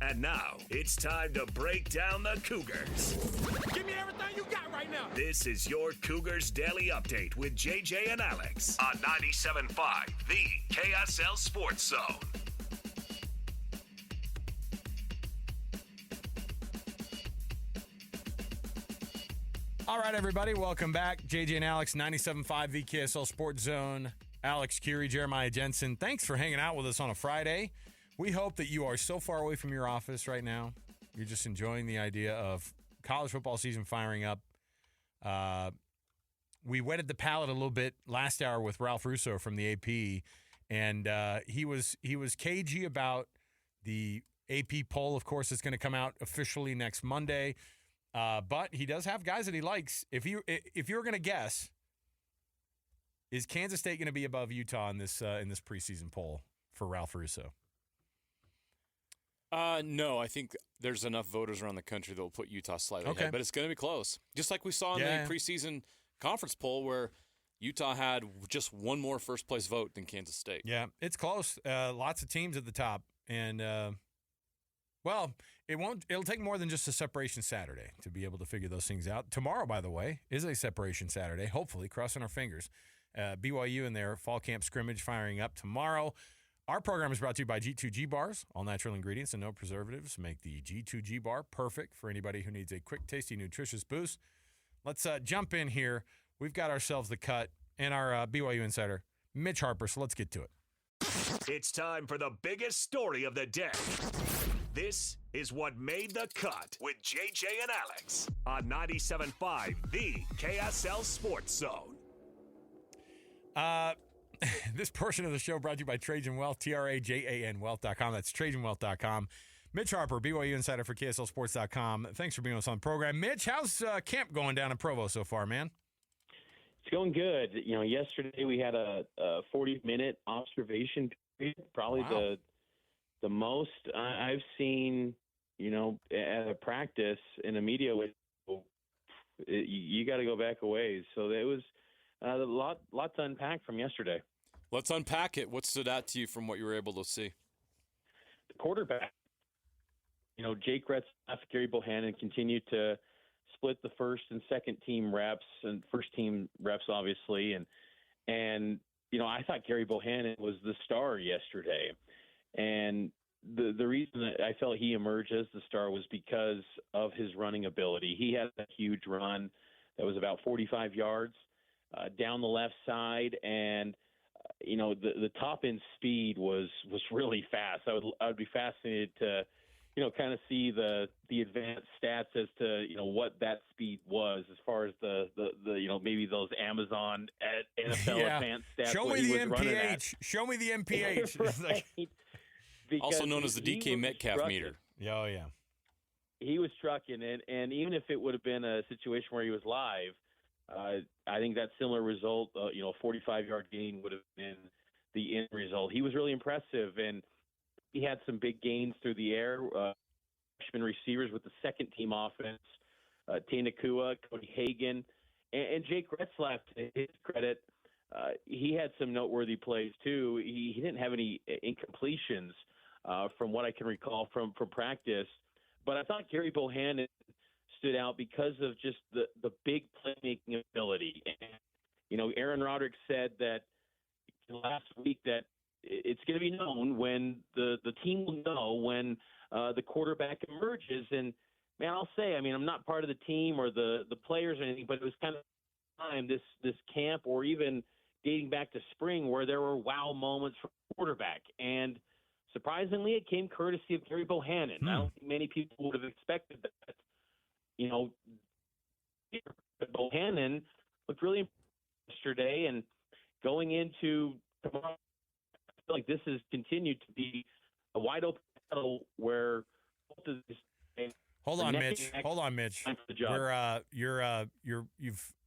And now, it's time to break down the Cougars. Give me everything you got right now. This is your Cougars Daily Update with JJ and Alex on 97.5, the KSL Sports Zone. All right, everybody, welcome back. JJ and Alex, 97.5, the KSL Sports Zone. Alex Curie, Jeremiah Jensen, thanks for hanging out with us on a Friday. We hope that you are so far away from your office right now. You're just enjoying the idea of college football season firing up. We wetted the palate a little bit last hour with Ralph Russo from the AP, and he was cagey about the AP poll. Of course, it's going to come out officially next Monday, but he does have guys that he likes. If you're going to guess, is Kansas State going to be above Utah in this preseason poll for Ralph Russo? No, I think there's enough voters around the country that will put Utah slightly ahead, but it's going to be close. Just like we saw in the preseason conference poll where Utah had just one more first-place vote than Kansas State. Yeah, it's close. Lots of teams at the top. And, it'll take more than just a separation Saturday to be able to figure those things out. Tomorrow, by the way, is a separation Saturday, hopefully, crossing our fingers. BYU in their fall camp scrimmage firing up tomorrow. Our program is brought to you by G2G Bars. All natural ingredients and no preservatives make the G2G Bar perfect for anybody who needs a quick, tasty, nutritious boost. Let's jump in here. We've got ourselves the cut and our BYU insider, Mitch Harper, so let's get to it. It's time for the biggest story of the day. This is what made the cut with JJ and Alex on 97.5, the KSL Sports Zone. This portion of the show brought to you by Trajan Wealth, TRAJAN Wealth.com. That's TrajanWealth.com. Mitch Harper, BYU insider for KSLSports.com. Thanks for being with us on the program. Mitch, how's camp going down in Provo so far, man? It's going good. You know, yesterday we had a 40-minute observation period, probably the most I've seen, you know, at a practice in a media window. You got to go back a ways. So it was a lot to unpack from yesterday. Let's unpack it. What stood out to you from what you were able to see? The quarterback. You know, Jake Retzlaff, Gary Bohannon continued to split the first and second team reps, and first team reps obviously, and you know, I thought Gary Bohannon was the star yesterday, and the reason that I felt he emerged as the star was because of his running ability. He had a huge run that was about 45 yards down the left side, and you know, the top end speed was really fast. I would be fascinated to, you know, kind of see the advanced stats as to, you know, what that speed was as far as the you know, maybe those Amazon NFL advanced stats. Show me the MPH. Show me the MPH. Right. Also known as the DK Metcalf meter. Oh yeah. He was trucking, and even if it would have been a situation where he was live, I think that similar result, you know, a 45-yard gain would have been the end result. He was really impressive, and he had some big gains through the air. Freshman receivers with the second-team offense, Tay Nakua, Cody Hagan, and Jake Retzlaff, to his credit, he had some noteworthy plays too. He didn't have any incompletions from what I can recall from practice, but I thought Gary Bohannon stood out because of just the big playmaking ability. And, you know, Aaron Roderick said that last week that it's going to be known when the team will know when the quarterback emerges. And, man, I'll say, I mean, I'm not part of the team or the players or anything, but it was kind of time this camp or even dating back to spring where there were wow moments for quarterback. And surprisingly, it came courtesy of Gary Bohannon. I don't think many people would have expected that. You know, Bohannon looked really impressive yesterday, and going into tomorrow, I feel like this has continued to be a wide open battle where both of these. Hold on, Mitch.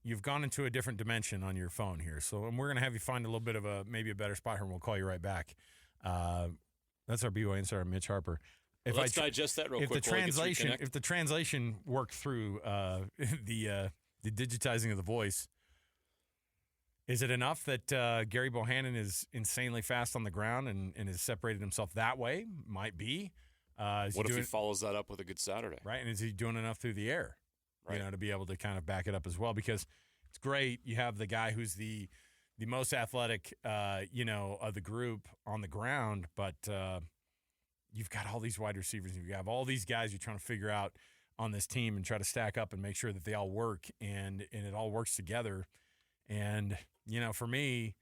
You've gone into a different dimension on your phone here, so we're going to have you find a little bit of maybe a better spot here, and we'll call you right back. That's our BYU insider, Mitch Harper. Let's digest that real quick. If the translation worked through the digitizing of the voice, Is it enough that Gary Bohannon is insanely fast on the ground and has separated himself that way? Might be. What if he follows that up with a good Saturday? Right, and is he doing enough through the air, right, to be able to kind of back it up as well? Because it's great. You have the guy who's the most athletic, of the group on the ground, but you've got all these wide receivers. You have all these guys you're trying to figure out on this team and try to stack up and make sure that they all work and it all works together. And, for me,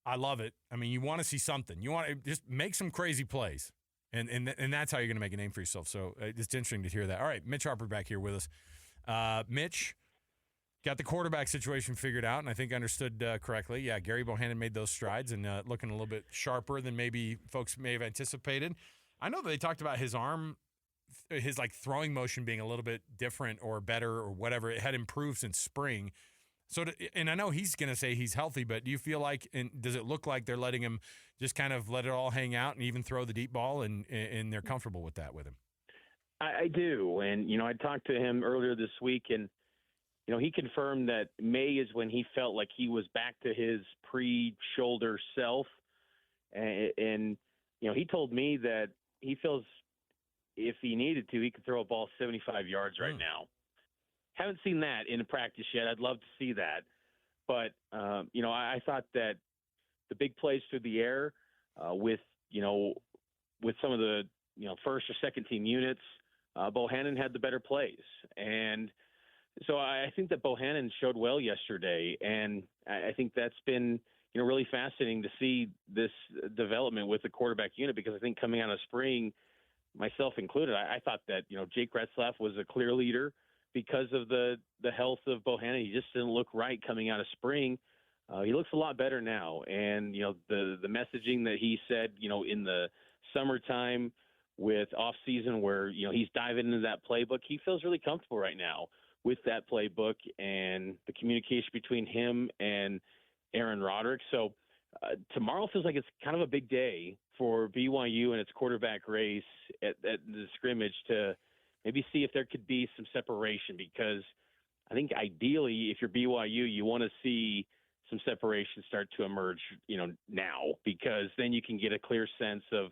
I love it. I mean, you want to see something. You want to just make some crazy plays. And that's how you're going to make a name for yourself. So it's interesting to hear that. All right, Mitch Harper back here with us. Mitch got the quarterback situation figured out, and I think understood correctly. Yeah, Gary Bohannon made those strides and looking a little bit sharper than maybe folks may have anticipated. I know that they talked about his arm, his throwing motion being a little bit different or better or whatever. It had improved since spring. So, and I know he's going to say he's healthy, but do you feel like, and does it look like they're letting him just kind of let it all hang out and even throw the deep ball, and they're comfortable with that with him? I do. And, I talked to him earlier this week, and, he confirmed that May is when he felt like he was back to his pre-shoulder self. And he told me that he feels if he needed to, he could throw a ball 75 yards right now. Haven't seen that in practice yet. I'd love to see that. But, I thought that the big plays through the air with some of the, first or second team units, Bohannon had the better plays. And so I think that Bohannon showed well yesterday. And I think that's been, really fascinating to see this development with the quarterback unit, because I think coming out of spring, myself included, I thought that, Jake Retzlaff was a clear leader because of the health of Bohannon. He just didn't look right coming out of spring. He looks a lot better now. And, the messaging that he said, in the summertime with off season where, he's diving into that playbook, he feels really comfortable right now with that playbook and the communication between him and Aaron Roderick. So tomorrow feels like it's kind of a big day for BYU and its quarterback race at the scrimmage to maybe see if there could be some separation, because I think ideally if you're BYU, you want to see some separation start to emerge, now, because then you can get a clear sense of,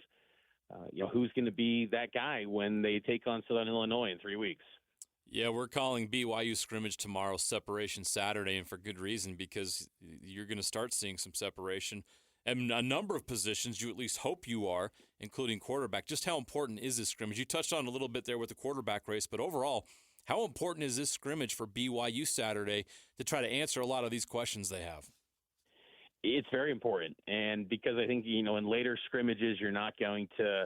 who's going to be that guy when they take on Southern Illinois in 3 weeks. Yeah, we're calling BYU scrimmage tomorrow Separation Saturday, and for good reason, because you're going to start seeing some separation. And a number of positions you at least hope you are, including quarterback. Just how important is this scrimmage? You touched on a little bit there with the quarterback race, but overall, how important is this scrimmage for BYU Saturday to try to answer a lot of these questions they have? It's very important, and because I think, in later scrimmages, you're not going to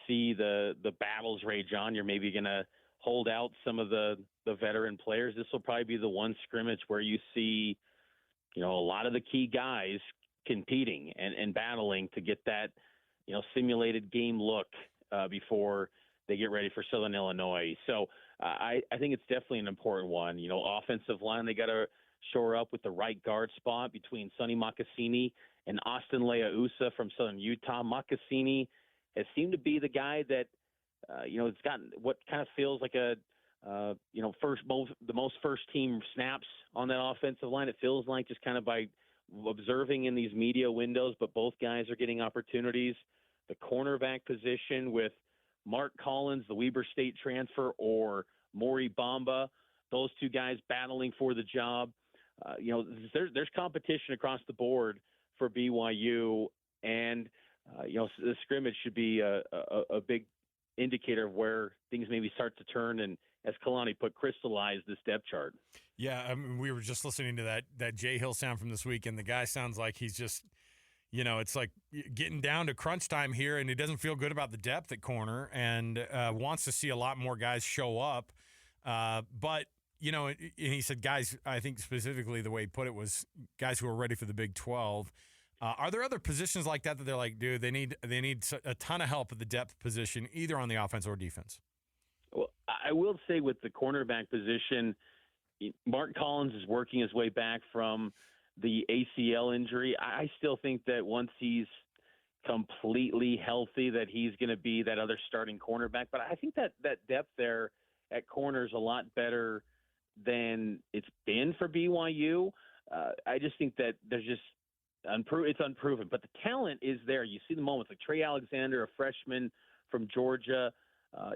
see the battles rage on. You're maybe going to hold out some of the veteran players. This will probably be the one scrimmage where you see, a lot of the key guys competing and battling to get that, simulated game look before they get ready for Southern Illinois. So I think it's definitely an important one. Offensive line, they got to shore up with the right guard spot between Sonny Mocassini and Austin Leausa from Southern Utah. Mocassini has seemed to be the guy that, it's gotten what kind of feels like the most first team snaps on that offensive line. It feels like, just kind of by observing in these media windows, but both guys are getting opportunities. The cornerback position with Mark Collins, the Weber State transfer, or Maury Bamba, those two guys battling for the job. There's competition across the board for BYU, and the scrimmage should be a big indicator of where things maybe start to turn and, as Kalani put, crystallize this depth chart. Yeah, I mean, we were just listening to that Jay Hill sound from this week, and the guy sounds like he's just, it's like getting down to crunch time here, and he doesn't feel good about the depth at corner and wants to see a lot more guys show up. But, and he said guys, I think specifically the way he put it was guys who are ready for the Big 12. Are there other positions like that they're like, dude, they need a ton of help at the depth position, either on the offense or defense? Well, I will say with the cornerback position, Mark Collins is working his way back from the ACL injury. I still think that once he's completely healthy, that he's going to be that other starting cornerback. But I think that depth there at corner is a lot better than it's been for BYU. I just think that there's just it's unproven. But the talent is there. You see the moments like Trey Alexander, a freshman from Georgia.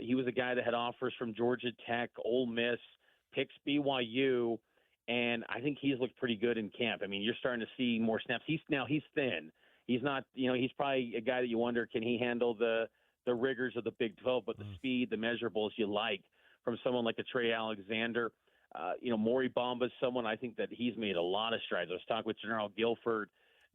He was a guy that had offers from Georgia Tech, Ole Miss, picks BYU, and I think he's looked pretty good in camp. I mean, you're starting to see more snaps. He's thin. He's not, he's probably a guy that you wonder, can he handle the rigors of the Big 12, but the speed, the measurables you like from someone like a Trey Alexander. Maury Bamba is someone I think that he's made a lot of strides. I was talking with General Guilford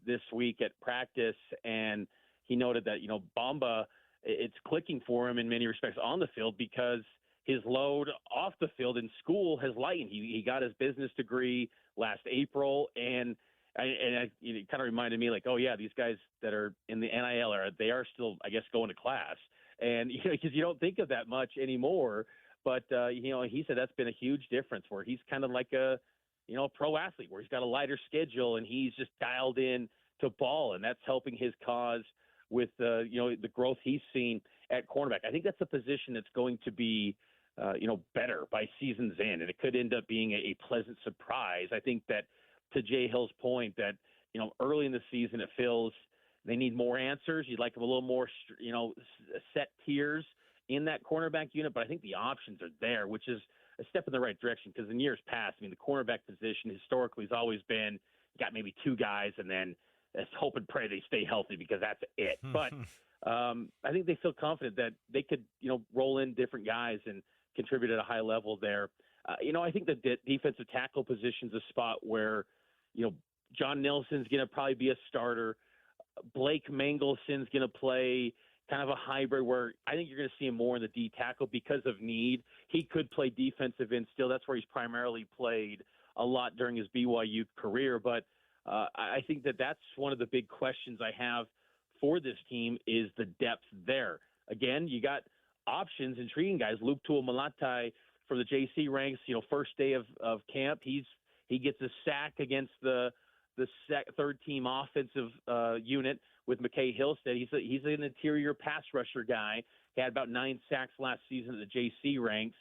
this week at practice, and he noted that, Bamba, it's clicking for him in many respects on the field because his load off the field in school has lightened. He got his business degree last April, and it kind of reminded me like, oh yeah, these guys that are in the NIL era, they are still, I guess, going to class, and because you don't think of that much anymore. But he said that's been a huge difference where he's kind of like a pro athlete where he's got a lighter schedule and he's just dialed in to ball, and that's helping his cause with the growth he's seen at cornerback. I think that's a position that's going to be better by season's end, and it could end up being a pleasant surprise. I think that, to Jay Hill's point, that early in the season it feels they need more answers. You'd like them a little more set tiers in that cornerback unit, but I think the options are there, which is a step in the right direction because in years past, the cornerback position historically has always been you got maybe two guys and then let's hope and pray they stay healthy because that's it. But I think they feel confident that they could roll in different guys and contribute at a high level there. I think the defensive tackle position's a spot where John Nelson's going to probably be a starter. Blake Mangelson's going to play kind of a hybrid where I think you're going to see him more in the D tackle because of need. He could play defensive end still. That's where he's primarily played a lot during his BYU career. But I think that's one of the big questions I have for this team is the depth there. Again, you got options, intriguing guys. Luke Tuamalatai from the JC ranks, first day of camp. He gets a sack against the third team offensive unit with McKay Hillstead. He's an interior pass rusher guy. He had about 9 sacks last season at the JC ranks,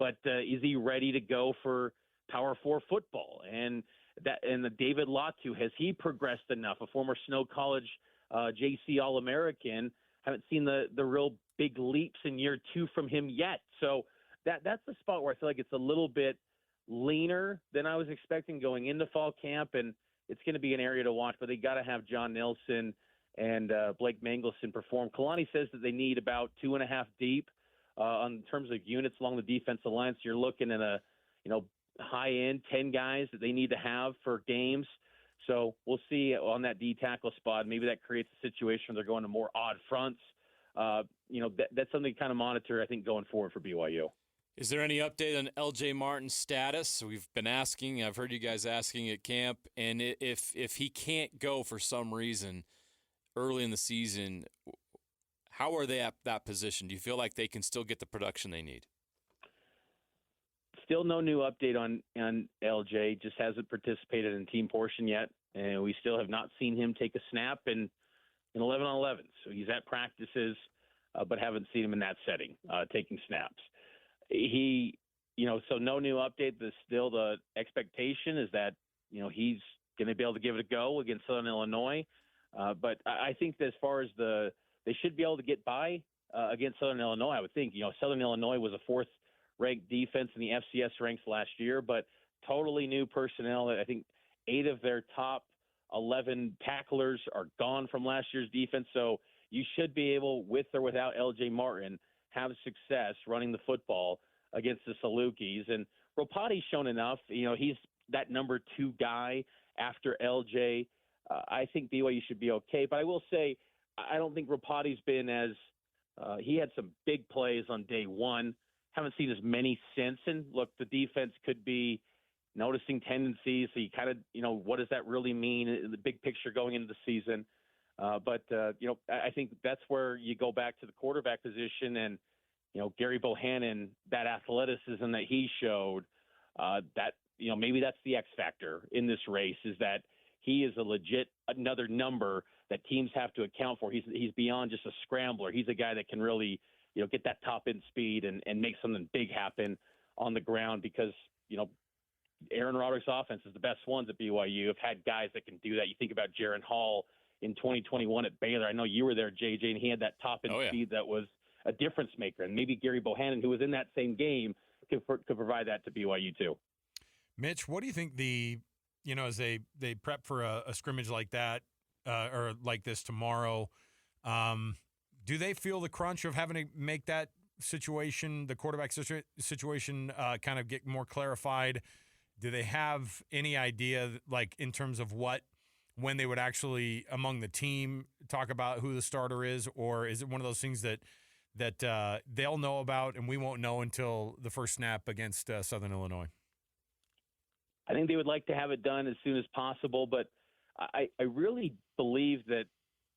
but is he ready to go for Power 4 football? And the David Latu, has he progressed enough? A former Snow College JC All-American. Haven't seen the real big leaps in year 2 from him yet. So that's the spot where I feel like it's a little bit leaner than I was expecting going into fall camp, and it's going to be an area to watch. But they got to have John Nelson and Blake Mangelson perform. Kalani says that they need about 2.5 deep on terms of units along the defensive line. So you're looking at a high end 10 guys that they need to have for games. So we'll see on that D tackle spot. Maybe that creates a situation where they're going to more odd fronts. That's something to kind of monitor, I think, going forward for BYU. Is there any update on LJ Martin's status? We've been asking. I've heard you guys asking at camp. And if he can't go for some reason early in the season, how are they at that position? Do you feel like they can still get the production they need? Still no new update on LJ. Just hasn't participated in team portion yet. And we still have not seen him take a snap in 11-on-11. So he's at practices, but haven't seen him in that setting, taking snaps. So no new update. Still the expectation is that, he's going to be able to give it a go against Southern Illinois. But I think that as far as they should be able to get by against Southern Illinois. I would think, Southern Illinois was a 4th-ranked defense in the FCS ranks last year, but totally new personnel. I think 8 of their top 11 tacklers are gone from last year's defense. So you should be able, with or without LJ Martin, have success running the football against the Salukis. And Ropati's shown enough. He's that number 2 guy after LJ. I think BYU should be okay. But I will say, I don't think Ropati's been as he had some big plays on day 1. Haven't seen as many since. And look, the defense could be noticing tendencies. So you kind of, what does that really mean in the big picture going into the season? But I think that's where you go back to the quarterback position and, Gary Bohannon, that athleticism that he showed, that, maybe that's the X factor in this race is that he is a legit another number that teams have to account for. He's beyond just a scrambler. He's a guy that can really, get that top end speed and make something big happen on the ground because, Aaron Roderick's offense is the best ones at BYU. Have had guys that can do that. You think about Jaron Hall in 2021 at Baylor. I know you were there, JJ, and he had that top-end speed that was a difference maker. And maybe Gary Bohannon, who was in that same game, could provide that to BYU too. Mitch, what do you think as they prep for a scrimmage like that or like this tomorrow, do they feel the crunch of having to make that situation, the quarterback situation, kind of get more clarified? Do they have any idea, like in terms of when they would actually, among the team, talk about who the starter is, or is it one of those things that they'll know about and we won't know until the first snap against Southern Illinois? I think they would like to have it done as soon as possible, but I really believe that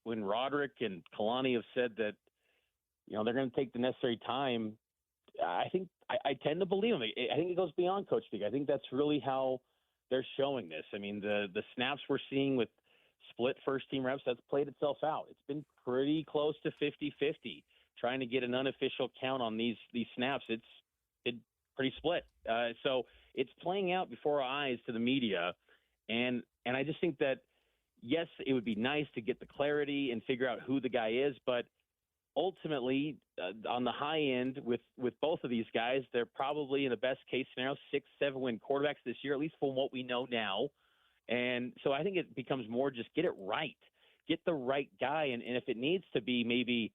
when Roderick and Kalani have said that, they're going to take the necessary time, I think I tend to believe them. I think it goes beyond Coach Teague. I think that's really how they're showing this. I mean, the snaps we're seeing with split first-team reps, that's played itself out. It's been pretty close to 50-50. Trying to get an unofficial count on these snaps, it's pretty split. So it's playing out before our eyes to the media. And I just think that, yes, it would be nice to get the clarity and figure out who the guy is, but ultimately, on the high end with both of these guys, they're probably in the best case scenario 6-7 win quarterbacks this year, at least from what we know now. And so I think it becomes more just get it right, get the right guy. And if it needs to be maybe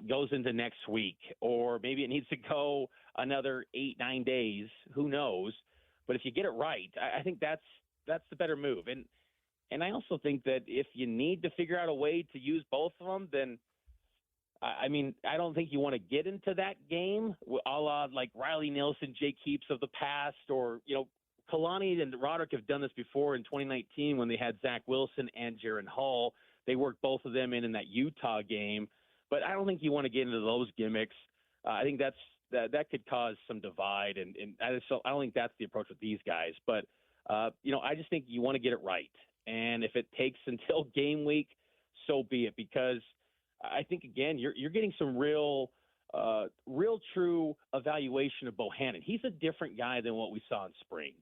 goes into next week, or maybe it needs to go another 8-9 days, who knows? But if you get it right, I think that's the better move. And I also think that if you need to figure out a way to use both of them, then I mean, I don't think you want to get into that game, a la like Riley Nelson, Jake Heaps of the past, or, Kalani and Roderick have done this before in 2019 when they had Zach Wilson and Jaron Hall. They worked both of them in that Utah game. But I don't think you want to get into those gimmicks. I think that could cause some divide, and I don't think that's the approach with these guys. But, I just think you want to get it right. And if it takes until game week, so be it, because I think, again, you're getting some real true evaluation of Bohannon. He's a different guy than what we saw in spring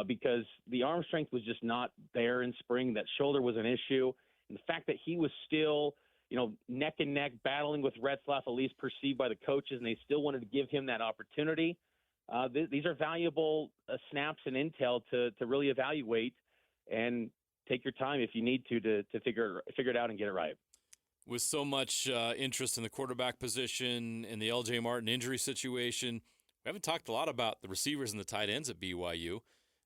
because the arm strength was just not there in spring. That shoulder was an issue. And the fact that he was still, neck and neck battling with Retzlaff, at least perceived by the coaches, and they still wanted to give him that opportunity. These are valuable snaps and intel to really evaluate and take your time if you need to figure it out and get it right. With so much interest in the quarterback position and the L.J. Martin injury situation, we haven't talked a lot about the receivers and the tight ends at BYU.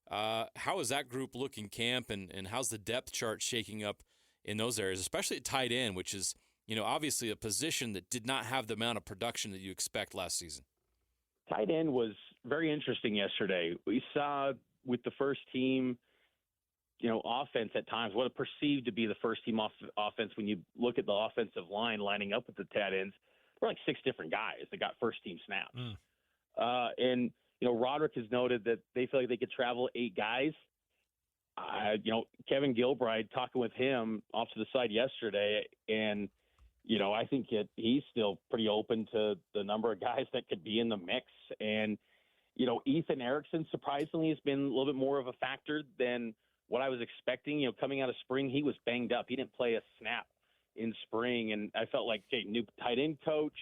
How is that group looking camp, and how's the depth chart shaking up in those areas, especially at tight end, which is, obviously a position that did not have the amount of production that you expect last season? Tight end was very interesting yesterday. We saw with the first team, offense at times, what it perceived to be the first team offense when you look at the offensive line lining up with the tight ends. There were like 6 different guys that got first team snaps. And Roderick has noted that they feel like they could travel 8 guys. Kevin Gilbride, talking with him off to the side yesterday, and I think he's still pretty open to the number of guys that could be in the mix. And Ethan Erickson surprisingly has been a little bit more of a factor than what I was expecting. Coming out of spring, he was banged up. He didn't play a snap in spring, and I felt like, new tight end coach,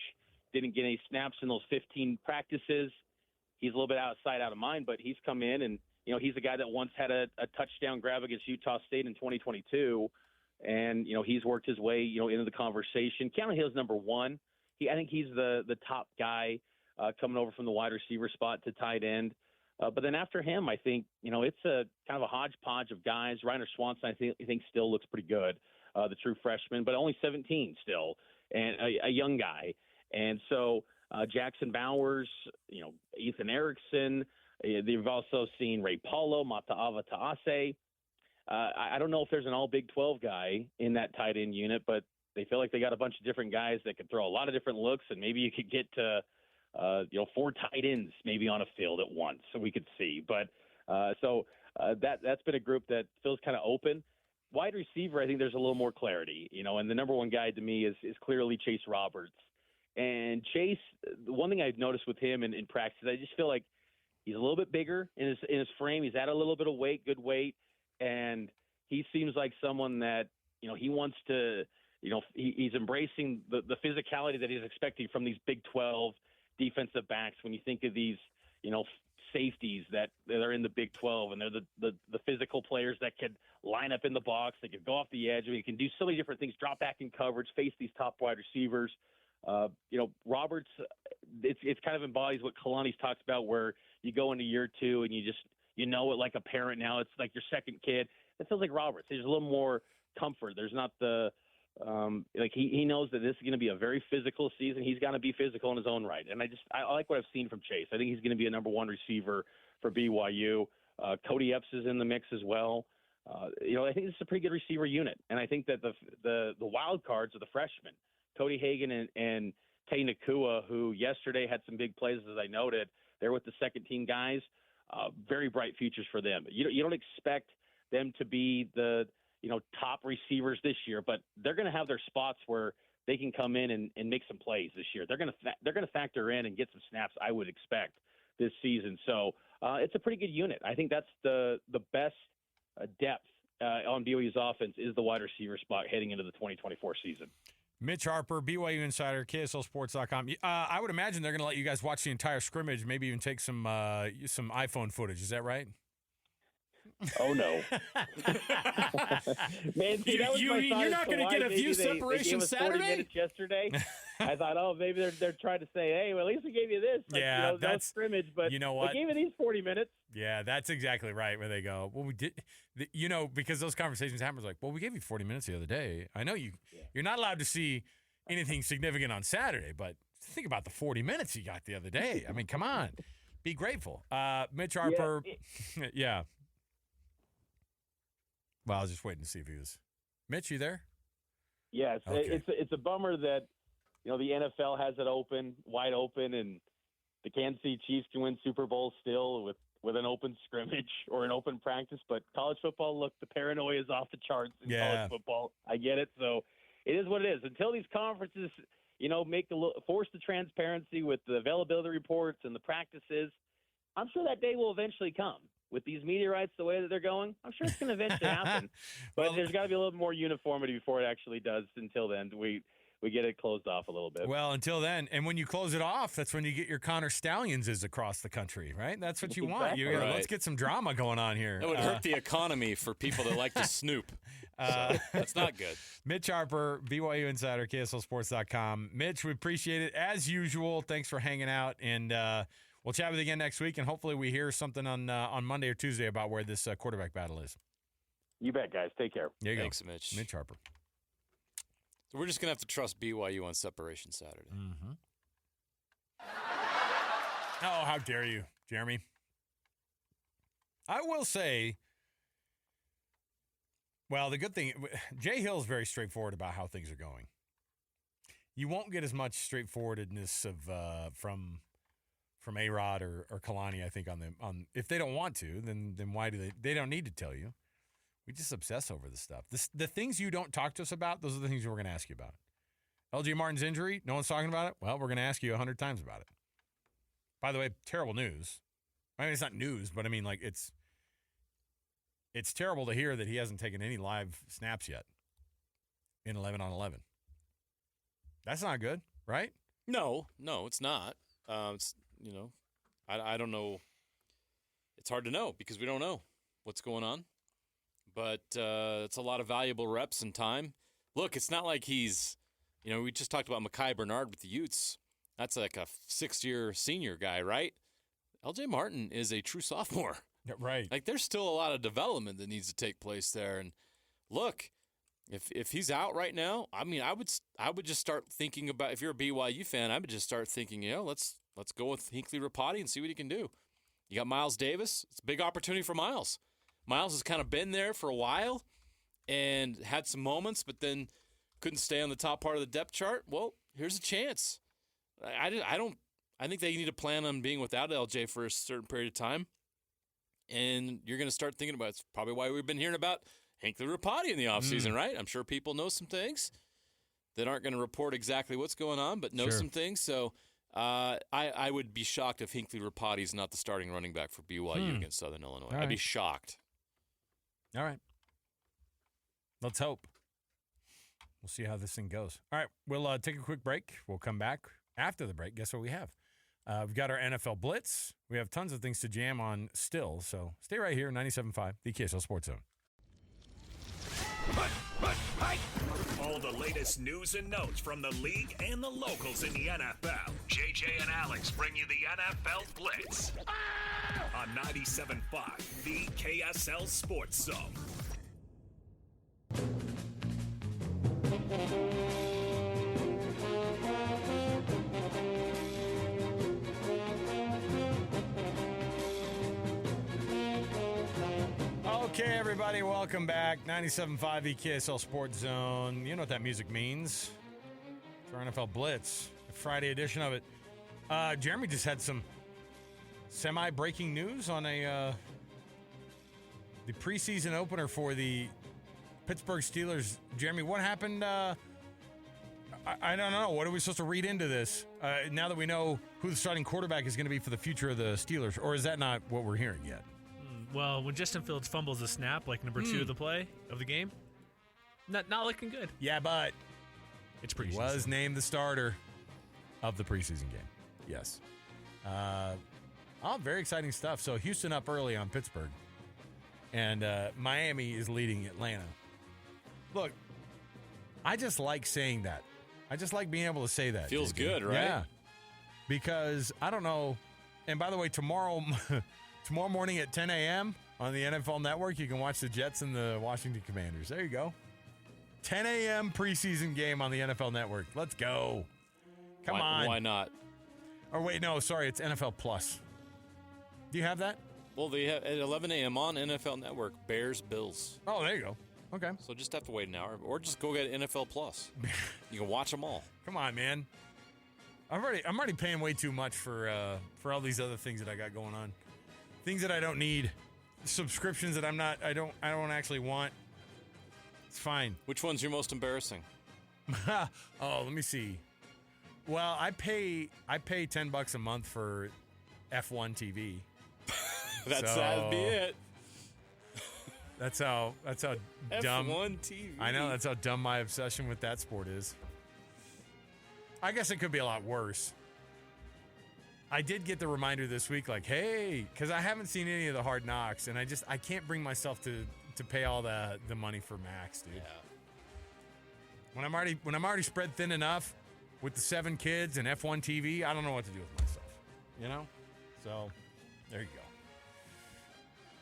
didn't get any snaps in those 15 practices. He's a little bit out of sight, out of mind, but he's come in, and he's a guy that once had a touchdown grab against Utah State in 2022, and he's worked his way into the conversation. Keanu Hill's number 1. I think he's the top guy coming over from the wide receiver spot to tight end. But then after him, I think, it's a kind of a hodgepodge of guys. Reiner Swanson, I think still looks pretty good, the true freshman, but only 17 still, and a young guy. And so Jackson Bowers, Ethan Erickson, they've also seen Ray Paulo, Mata'ava Ta'ase. I don't know if there's an all Big 12 guy in that tight end unit, but they feel like they got a bunch of different guys that could throw a lot of different looks, and maybe you could get to 4 tight ends maybe on a field at once, so we could see. But that's been a group that feels kind of open. Wide receiver, I think there's a little more clarity, and the number 1 guy to me is clearly Chase Roberts. And Chase, the one thing I've noticed with him in practice, I just feel like He's a little bit bigger in his frame. He's at a little bit of weight, good weight, and he seems like someone that, he wants to, he's embracing the physicality that he's expecting from these Big 12 defensive backs. When you think of these, safeties that are in the Big 12, and they're the physical players that can line up in the box, they can go off the edge. I mean, he can do so many different things, drop back in coverage, face these top wide receivers. Roberts, it's kind of embodies what Kalani's talks about, where you go into year 2 and you know it like a parent now. It's like your second kid. It feels like Roberts. There's a little more comfort. There's not the he knows that this is going to be a very physical season. He's going to be physical in his own right. And I like what I've seen from Chase. I think he's going to be a number 1 receiver for BYU. Cody Epps is in the mix as well. I think this is a pretty good receiver unit. And I think that the wild cards are the freshmen, Cody Hagan and Tay Nakua, who yesterday had some big plays, as I noted. They're with the second team guys. Very bright futures for them. You don't expect them to be the top receivers this year, but they're going to have their spots where they can come in and make some plays this year. They're going to factor in and get some snaps, I would expect, this season. So it's a pretty good unit. I think that's the best depth on BYU's offense is the wide receiver spot heading into the 2024 season. Mitch Harper, BYU insider, KSLSports.com. I would imagine they're going to let you guys watch the entire scrimmage, maybe even take some iPhone footage. Is that right? Oh, no. Man, see, that was you're not going to get a view separation they Saturday? 40 minutes yesterday. I thought, maybe they're trying to say, hey, well, at least we gave you this. That's scrimmage, but you know what? They gave you these 40 minutes. Yeah, that's exactly right. Where they go, well, we did, because those conversations happen. Like, well, we gave you 40 minutes the other day. I know you're not allowed to see anything significant on Saturday, but think about the 40 minutes you got the other day. I mean, come on, be grateful. Mitch Harper, yeah. Well, I was just waiting to see if he was. Mitch, you there? Yes, okay. It's a bummer that the NFL has it wide open, and the Kansas City Chiefs can win Super Bowl still with an open scrimmage or an open practice. But college football, look, the paranoia is off the charts in college football. I get it. So it is what it is. Until these conferences, force the transparency with the availability reports and the practices, I'm sure that day will eventually come. With these media rights the way that they're going, I'm sure it's going to eventually happen. But there's got to be a little more uniformity before it actually does. Until then, we get it closed off a little bit. Well, until then, and when you close it off, that's when you get your Connor Stallions across the country, right? That's what you want. Let's get some drama going on here. That would hurt the economy for people that like to snoop. So that's not good. Mitch Harper, BYU insider, KSLSports.com. Mitch, we appreciate it as usual. Thanks for hanging out, and we'll chat with you again next week, and hopefully we hear something on Monday or Tuesday about where this quarterback battle is. You bet, guys. Take care. There you Thanks, go. Mitch. Mitch Harper. So we're just going to have to trust BYU on Separation Saturday. Mm-hmm. Oh, how dare you, Jeremy. I will say, well, the good thing, Jay Hill's very straightforward about how things are going. You won't get as much straightforwardness of from A-Rod or Kalani, I think, on if they don't want to, then why do they don't need to tell you. We just obsess over this stuff. The things you don't talk to us about, those are the things we're going to ask you about. LJ Martin's injury, no one's talking about it? Well, we're going to ask you 100 times about it. By the way, terrible news. I mean, it's not news, but I mean, like, it's terrible to hear that he hasn't taken any live snaps yet in 11-on-11. That's not good, right? No, it's not. I don't know. It's hard to know because we don't know what's going on. But it's a lot of valuable reps and time. Look, it's not like he's, we just talked about Mekhi Bernard with the Utes. That's like a 6-year senior guy, right? LJ Martin is a true sophomore. Right. Like, there's still a lot of development that needs to take place there. And look, if he's out right now, I mean, I would just start thinking about, if you're a BYU fan, I would just start thinking, let's go with Hinckley Rapati and see what he can do. You got Miles Davis. It's a big opportunity for Miles. Miles has kind of been there for a while and had some moments, but then couldn't stay on the top part of the depth chart. Well, here's a chance. I think they need to plan on being without LJ for a certain period of time. And you're going to start thinking about, it's probably why we've been hearing about Hinckley Rapati in the offseason, right? I'm sure people know some things that aren't going to report exactly what's going on, but know some things. So I would be shocked if Hinckley Rapati's not the starting running back for BYU against Southern Illinois. I'd be shocked. All right. Let's hope. We'll see how this thing goes. All right, we'll take a quick break. We'll come back after the break. Guess what we have? We've got our NFL Blitz. We have tons of things to jam on still, so stay right here, 97.5, the KSL Sports Zone. All the latest news and notes from the league and the locals in the NFL. JJ and Alex bring you the NFL Blitz on 97.5, the KSL Sports Zone. Okay, everybody, welcome back. 97.5 the KSL Sports Zone. You know what that music means. It's our NFL Blitz, the Friday edition of it. Jeremy just had some semi-breaking news on the preseason opener for the Pittsburgh Steelers. Jeremy, what happened? I don't know. What are we supposed to read into this now that we know who the starting quarterback is going to be for the future of the Steelers? Or is that not what we're hearing yet? Well, when Justin Fields fumbles a snap, like number 2 of the play of the game, not looking good. Yeah, but it's preseason. He was named the starter of the preseason game. Yes. Very exciting stuff. So Houston up early on Pittsburgh, and Miami is leading Atlanta. Look, I just like saying that. I just like being able to say that. Feels JJ. good, right? Yeah. Because I don't know. And by the way, tomorrow morning at 10 a.m. on the NFL Network, you can watch the Jets and the Washington Commanders. There you go. 10 a.m. preseason game on the NFL Network. Let's go. Come on. Why not? Or wait, no, sorry. It's NFL Plus. Do you have that? Well, they have at 11 a.m. on NFL Network, Bears, Bills. Oh, there you go. Okay. So just have to wait an hour, or just go get NFL Plus. You can watch them all. Come on, man. I'm already paying way too much for all these other things that I got going on. Things that I don't need, subscriptions that I don't actually want. It's fine. Which one's your most embarrassing? Let me see. Well, I pay $10 a month for F1 TV. That'd be it. That's how dumb F1 TV. I know, that's how dumb my obsession with that sport is. I guess it could be a lot worse. I did get the reminder this week, like, hey, because I haven't seen any of the Hard Knocks, and I can't bring myself to pay all the money for Max, dude. Yeah. When I'm already spread thin enough with the 7 kids and F1 TV, I don't know what to do with myself. You know? So there you go.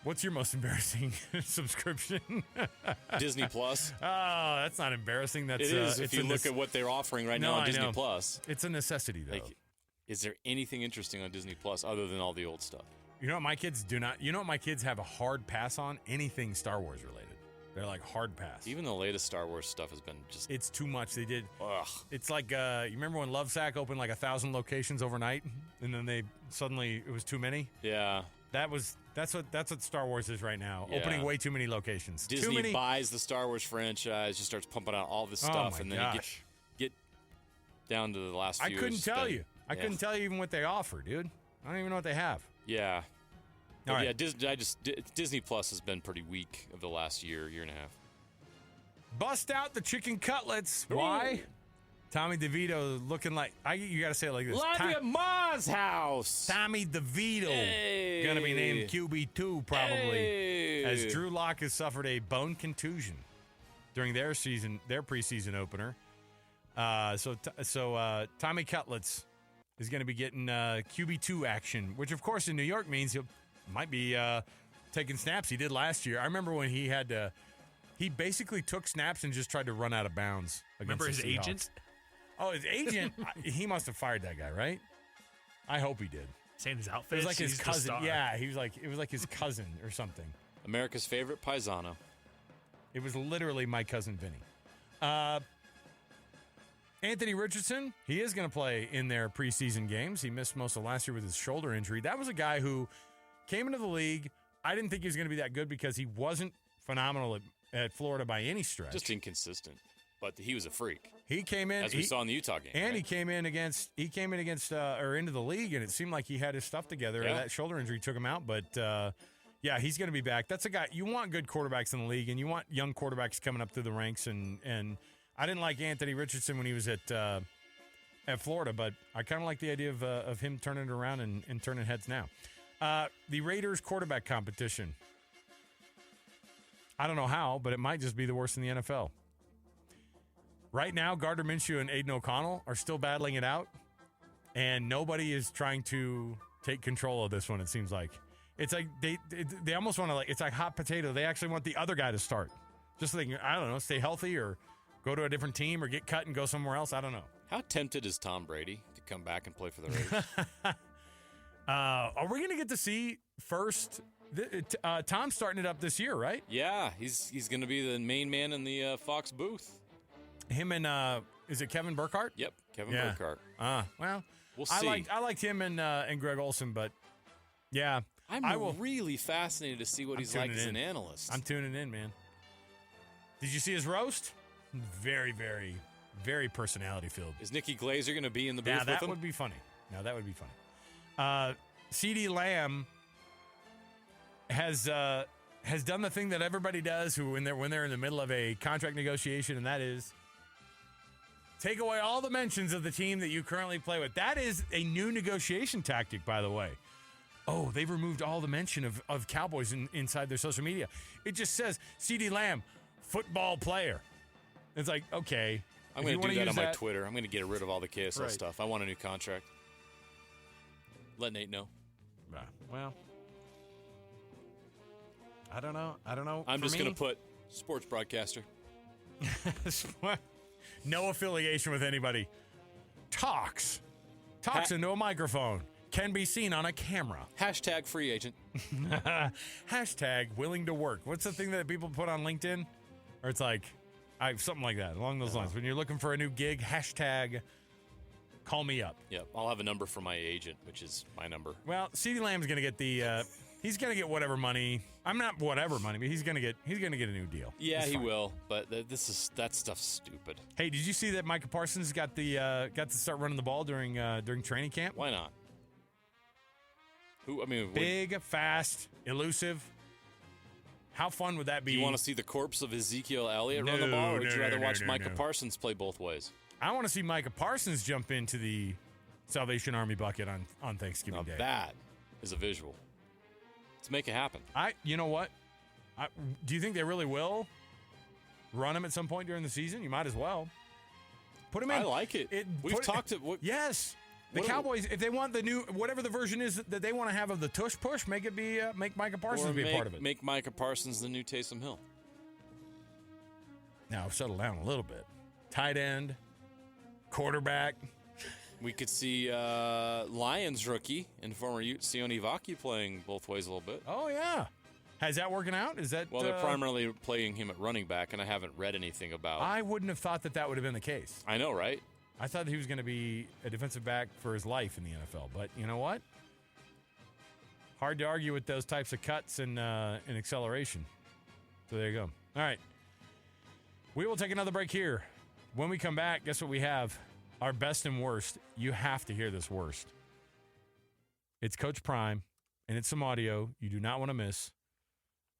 What's your most embarrassing subscription? Disney Plus. Oh, that's not embarrassing. It is if you look at what they're offering right now on Disney Plus. It's a necessity, though. Like, is there anything interesting on Disney Plus other than all the old stuff? You know what my kids do not? You know what my kids have a hard pass on? Anything Star Wars related. They're like hard pass. Even the latest Star Wars stuff has been just... It's too much. They did... Ugh. It's like, you remember when Lovesac opened like 1,000 locations overnight? And then it was too many? Yeah. That's what Star Wars is right now. Yeah. Opening way too many locations. Disney buys the Star Wars franchise, just starts pumping out all this stuff, and then you get down to the last few. I couldn't tell you. I couldn't tell you even what they offer, dude. I don't even know what they have. Yeah. All right. Yeah, Disney Plus has been pretty weak of the last year and a half. Bust out the chicken cutlets. Ooh. Why? Tommy DeVito looking like you got to say it like this. Live at Ma's house. Tommy DeVito going to be named QB2 probably as Drew Lock has suffered a bone contusion during their preseason opener. So Tommy Cutlets is going to be getting QB2 action, which of course in New York means he might be taking snaps. He did last year. I remember when he basically took snaps and just tried to run out of bounds. Remember his agent? Oh, his agent, he must have fired that guy, right? I hope he did. Saying his outfit. It was like his cousin. Yeah, it was like his cousin or something. America's favorite paisano. It was literally my cousin Vinny. Anthony Richardson, he is going to play in their preseason games. He missed most of last year with his shoulder injury. That was a guy who came into the league. I didn't think he was going to be that good because he wasn't phenomenal at Florida by any stretch. Just inconsistent. But he was a freak. He came in, as we saw in the Utah game. And right? he came in against or into the league, and it seemed like he had his stuff together. Yeah. That shoulder injury took him out, but yeah, he's going to be back. That's a guy you want good quarterbacks in the league, and you want young quarterbacks coming up through the ranks. And I didn't like Anthony Richardson when he was at Florida, but I kind of like the idea of him turning it around and turning heads now. The Raiders quarterback competition. I don't know how, but it might just be the worst in the NFL. Right now, Gardner Minshew and Aiden O'Connell are still battling it out, and nobody is trying to take control of this one, it seems like. It's like they almost want to, it's like hot potato. They actually want the other guy to start. Just so they can, I don't know, stay healthy or go to a different team or get cut and go somewhere else. I don't know. How tempted is Tom Brady to come back and play for the Raiders? Are we going to get to see first? Tom's starting it up this year, right? Yeah, he's going to be the main man in the Fox booth. Him and is it Kevin Burkhardt? Yep, Kevin Burkhardt. Well, we'll see. I liked him and Greg Olson, but yeah, I'm really fascinated to see what he's like as an analyst. I'm tuning in, man. Did you see his roast? Very, very, very personality filled. Is Nikki Glazer going to be in the booth with him? That would be funny. Now that would be funny. CeeDee Lamb has done the thing that everybody does when they're in the middle of a contract negotiation, and that is take away all the mentions of the team that you currently play with. That is a new negotiation tactic, by the way. Oh, they've removed all the mention of Cowboys inside their social media. It just says CeeDee Lamb, football player. It's like, okay. I'm going to do that on my Twitter. I'm going to get rid of all the KSL stuff. I want a new contract. Let Nate know. Well, I don't know. I'm just going to put sports broadcaster. No affiliation with anybody. Talks into a microphone. Can be seen on a camera. Hashtag free agent. Hashtag willing to work. What's the thing that people put on LinkedIn? Or it's like, something like that, along those lines. When you're looking for a new gig, hashtag call me up. Yep, I'll have a number for my agent, which is my number. Well, CeeDee Lamb's going to get he's going to get whatever money. I'm not whatever money, but he's going to get a new deal. Yeah, he will. But that stuff's stupid. Hey, did you see that Micah Parsons got to start running the ball during training camp? Why not? Big, fast, elusive. How fun would that be? You want to see the corpse of Ezekiel Elliott run the ball, or would you rather watch Micah Parsons play both ways? I want to see Micah Parsons jump into the Salvation Army bucket on Thanksgiving Day. That is a visual. Let's make it happen. You know what? Do you think they really will run him at some point during the season? You might as well. Put him in. I like it. We've talked to... Yes. The Cowboys, if they want the new, whatever the version is that they want to have of the tush push, make it be, make Micah Parsons be a part of it. Make Micah Parsons the new Taysom Hill. Now, settle down a little bit. Tight end, quarterback. We could see Lions rookie and former Sione Vaki playing both ways a little bit. Oh, yeah. Is that working out? Is that? Well, they're primarily playing him at running back, and I haven't read anything about. I wouldn't have thought that would have been the case. I know, right? I thought he was going to be a defensive back for his life in the NFL, but you know what? Hard to argue with those types of cuts and acceleration. So there you go. All right. We will take another break here. When we come back, guess what we have? Our best and worst. You have to hear this worst. It's Coach Prime, and it's some audio you do not want to miss.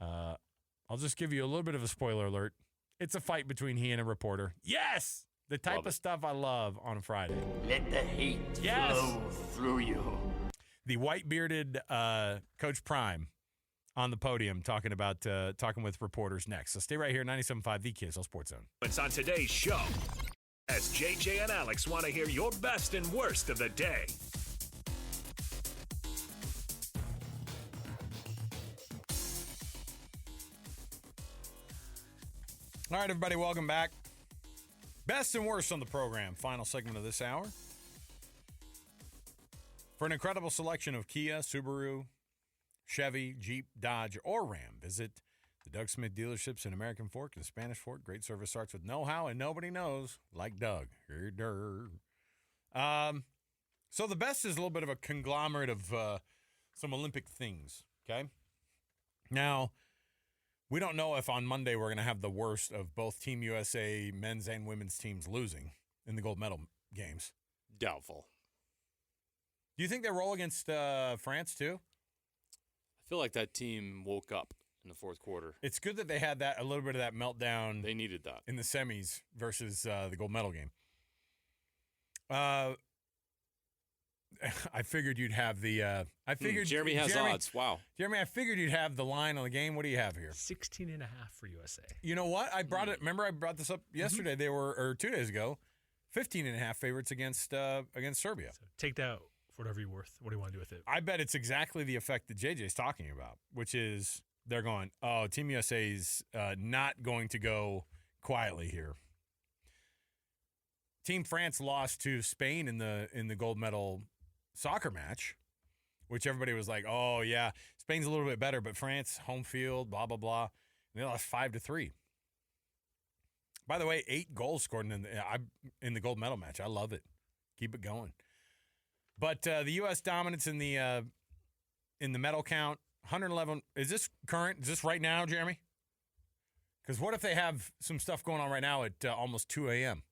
I'll just give you a little bit of a spoiler alert. It's a fight between he and a reporter. Yes! The type of stuff I love on a Friday. Let the hate flow through you. The white-bearded Coach Prime on the podium talking with reporters next. So stay right here, 97.5, the KSL Sports Zone. It's on today's show, as JJ and Alex want to hear your best and worst of the day. All right, everybody, welcome back. Best and worst on the program. Final segment of this hour. For an incredible selection of Kia, Subaru, Chevy, Jeep, Dodge, or Ram, visit the Doug Smith dealerships in American Fork and Spanish Fork. Great service starts with know-how, and nobody knows like Doug. So the best is a little bit of a conglomerate of some Olympic things, okay? Now, We don't know if on Monday we're going to have the worst of both Team USA men's and women's teams losing in the gold medal games. Doubtful. Do you think they roll against France too? I feel like that team woke up in the fourth quarter. It's good that they had a little bit of that meltdown. They needed that in the semis versus the gold medal game. I figured you'd have the. Jeremy has odds. Wow, Jeremy, I figured you'd have the line on the game. What do you have here? 16.5 for USA. You know what? I brought it. Remember, I brought this up yesterday. They were, or 2 days ago, 15.5 favorites against Serbia. So take that for whatever you're worth. What do you want to do with it? I bet it's exactly the effect that JJ's talking about, which is they're going, oh, Team USA's not going to go quietly here. Team France lost to Spain in the gold medal soccer match, which everybody was like, oh, yeah, Spain's a little bit better, but France, home field, blah, blah, blah. And they lost 5-3. By the way, 8 goals scored in the gold medal match. I love it. Keep it going. But the U.S. dominance in the medal count, 111. Is this current? Is this right now, Jeremy? Because what if they have some stuff going on right now at almost 2 a.m.?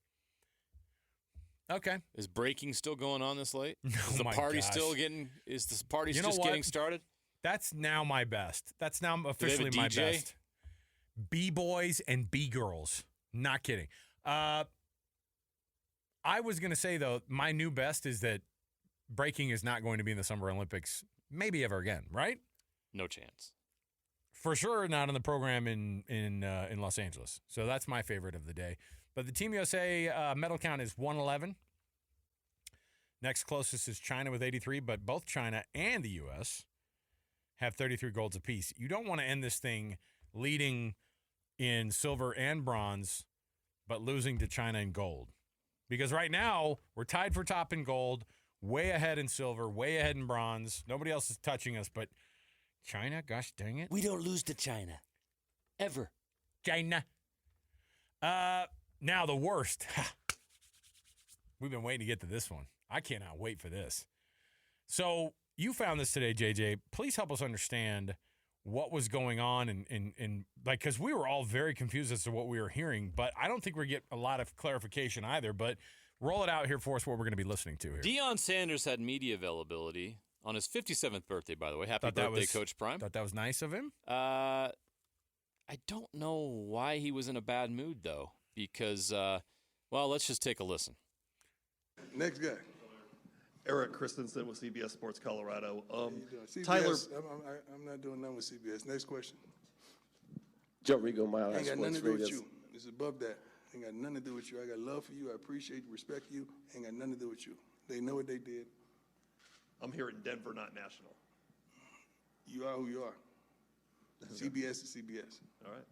Okay. Is breaking still going on this late? Is the party still getting? Is the party just getting started? That's now my best. That's now officially my best. B-boys and B-girls. Not kidding. I was going to say, though, my new best is that breaking is not going to be in the Summer Olympics maybe ever again, right? No chance. For sure not in the program in Los Angeles. So that's my favorite of the day. But the Team USA medal count is 111. Next closest is China with 83, but both China and the U.S. have 33 golds apiece. You don't want to end this thing leading in silver and bronze, but losing to China in gold. Because right now, we're tied for top in gold, way ahead in silver, way ahead in bronze. Nobody else is touching us, but China, gosh dang it. We don't lose to China. Ever. China. Now the worst. We've been waiting to get to this one. I cannot wait for this. So you found this today, JJ. Please help us understand what was going on and because we were all very confused as to what we were hearing, but I don't think we get a lot of clarification either. But roll it out here for us, what we're going to be listening to here. Deion Sanders had media availability on his 57th birthday, by the way. Happy birthday, Coach Prime. Thought that was nice of him. I don't know why he was in a bad mood, though, because, let's just take a listen. Next guy. Eric Christensen with CBS Sports Colorado. CBS, Tyler. I'm not doing nothing with CBS. Next question. Joe Rigo, Mile Ain't High got nothing Sports to do Radio. with you. It's above that. Ain't got nothing to do with you. I got love for you. I appreciate you, respect you. Ain't got nothing to do with you. They know what they did. I'm here in Denver, not national. You are who you are. CBS is CBS. All right.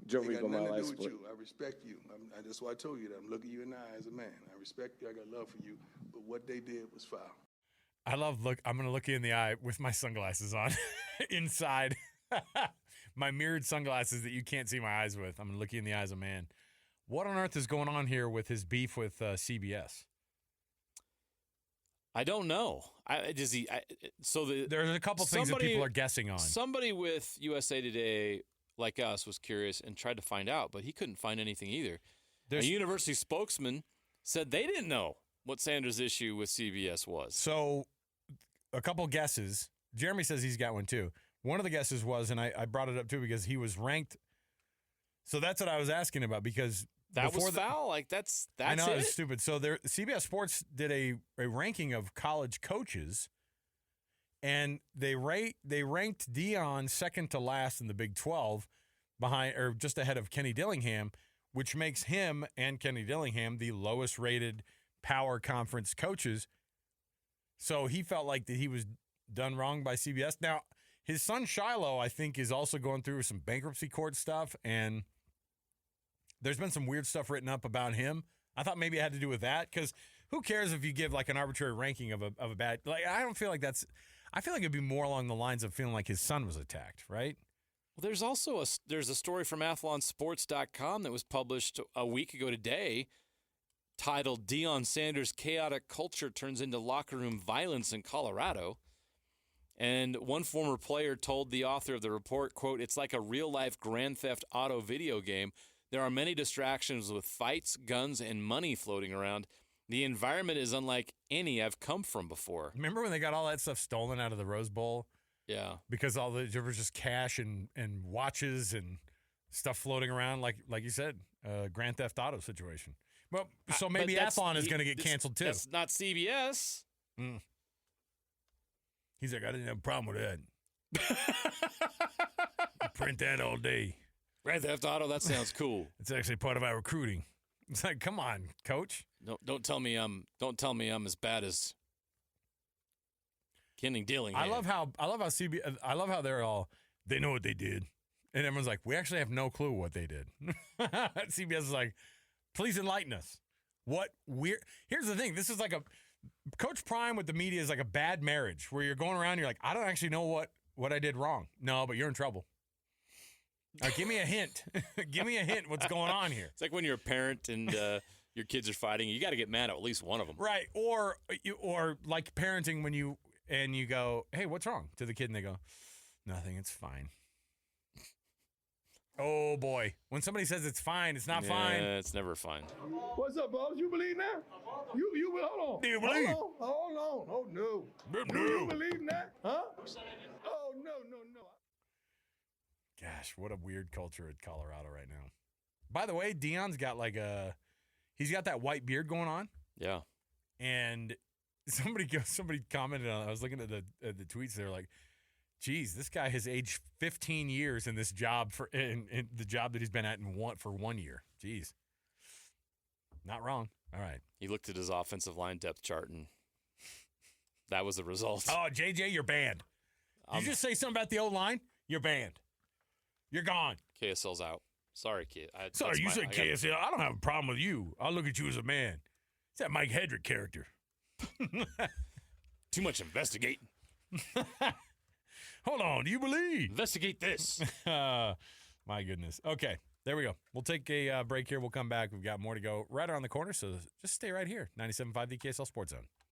Joe Ain't got Rigo, nothing Mile High to do with Sports. you. I respect you. That's why I told you that. I'm looking you in the eye as a man. I respect you. I got love for you. But what they did was foul. I'm going to look you in the eye with my sunglasses on inside. My mirrored sunglasses that you can't see my eyes with. I'm going to look you in the eye as a man. What on earth is going on here with his beef with CBS? I don't know. There's a couple things that people are guessing on. Somebody with USA Today, like us, was curious and tried to find out, but he couldn't find anything either. A university spokesman said they didn't know what Sanders' issue with CBS was. So a couple guesses. Jeremy says he's got one too. One of the guesses was, and I brought it up too because he was ranked. So that's what I was asking about because that was foul. That's I know it? It's stupid. So CBS Sports did a ranking of college coaches, and they ranked Deion second to last in the Big 12, behind or just ahead of Kenny Dillingham, which makes him and Kenny Dillingham the lowest rated power conference coaches. So he felt like that he was done wrong by CBS. Now, his son Shiloh, I think, is also going through some bankruptcy court stuff, and there's been some weird stuff written up about him. I thought maybe it had to do with that, because who cares if you give like an arbitrary ranking of a bad, like, I don't feel like that's, I feel like it'd be more along the lines of feeling like his son was attacked, right? Well, there's also there's a story from athlonsports.com that was published a week ago today titled Deion Sanders' Chaotic Culture Turns into Locker Room Violence in Colorado. And one former player told the author of the report, quote, "It's like a real-life Grand Theft Auto video game. There are many distractions with fights, guns, and money floating around. The environment is unlike any I've come from before." Remember when they got all that stuff stolen out of the Rose Bowl? Yeah. Because there was just cash and watches and stuff floating around, like you said, Grand Theft Auto situation. Well, so maybe Athlon is going to get canceled too. That's not CBS. Mm. He's like, I didn't have a problem with that. Print that all day. Grand Theft Auto, that sounds cool. It's actually part of our recruiting. It's like, come on, coach. Don't tell me I'm as bad as Kenny Dillingham. I love how they know what they did. And everyone's like, we actually have no clue what they did. CBS is like, please enlighten us. Here's the thing. This is like Coach Prime with the media is like a bad marriage where you're going around and you're like, I don't actually know what I did wrong. No, but you're in trouble. Give me a hint. Give me a hint what's going on here. It's like when you're a parent and your kids are fighting, you got to get mad at least one of them. Right. Or like parenting when you go, hey, what's wrong? To the kid and they go, nothing, it's fine. Oh, boy. When somebody says it's fine, it's not fine. Yeah, it's never fine. What's up, boss? You believe that? You hold on. Do you believe? Hold on. Oh, no. Do you believe in that? Huh? Oh, no. Gosh, what a weird culture in Colorado right now. By the way, Deion's got he's got that white beard going on. Yeah. And somebody commented on it. I was looking at the tweets. They're like, geez, this guy has aged 15 years in this job in the job that he's been at for 1 year. Jeez. Not wrong. All right. He looked at his offensive line depth chart, and that was the result. Oh, JJ, you're banned. Did you just say something about the O-line? You're banned. You're gone. KSL's out. Sorry, kid. Sorry, you said KSL. I don't have a problem with you. I'll look at you as a man. It's that Mike Hedrick character. Too much investigating. Hold on. Do you believe? Investigate this. My goodness. Okay. There we go. We'll take a break here. We'll come back. We've got more to go right around the corner, so just stay right here. 97.5 the KSL Sports Zone.